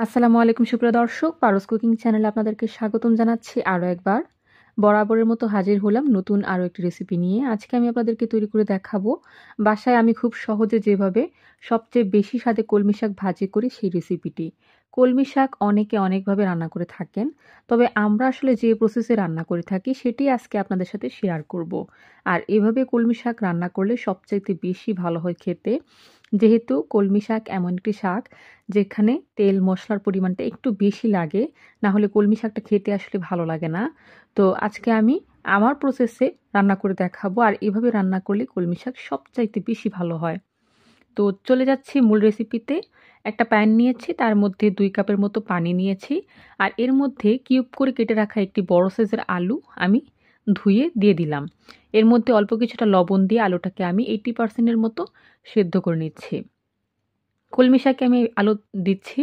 আসসালামু আলাইকুম সুপ্রিয় দর্শক, পারস কুকিং চ্যানেলে আপনাদেরকে স্বাগতম জানাচ্ছি আরও একবার। বরাবরের মতো হাজির হলাম নতুন আরও একটি রেসিপি নিয়ে। আজকে আমি আপনাদেরকে তৈরি করে দেখাবো বাসায় আমি খুব সহজে যেভাবে সবচেয়ে বেশি স্বাদে কলমি শাক ভাজি করি সেই রেসিপিটি। কলমি শাক অনেকে অনেকভাবে রান্না করে থাকেন, তবে আমরা আসলে যে প্রসেসে রান্না করে থাকি সেটি আজকে আপনাদের সাথে শেয়ার করব। আর এভাবে কলমি শাক রান্না করলে সবচাইতে বেশি ভালো হয় খেতে, যেহেতু কলমি শাক এমন একটি শাক যেখানে তেল মশলার পরিমাণটা একটু বেশি লাগে, না হলে কলমি শাকটা খেতে আসলে ভালো লাগে না। তো আজকে আমি আমার প্রসেসে রান্না করে দেখাবো, আর এভাবে রান্না করলে কলমি শাক সবচাইতে বেশি ভালো হয়। তো চলে যাচ্ছি মূল রেসিপিতে। একটা প্যান নিয়েছি, তার মধ্যে ২ কাপের মতো পানি নিয়েছি, আর এর মধ্যে কিউব করে কেটে রাখা একটি বড় সাইজের আলু আমি ধুয়ে দিয়ে দিলাম। এর মধ্যে অল্প কিছুটা লবণ দিয়ে আলুটাকে আমি 80% এর মতো সেদ্ধ করে নিচ্ছি। কলমি শাকে আমি আলু দিচ্ছি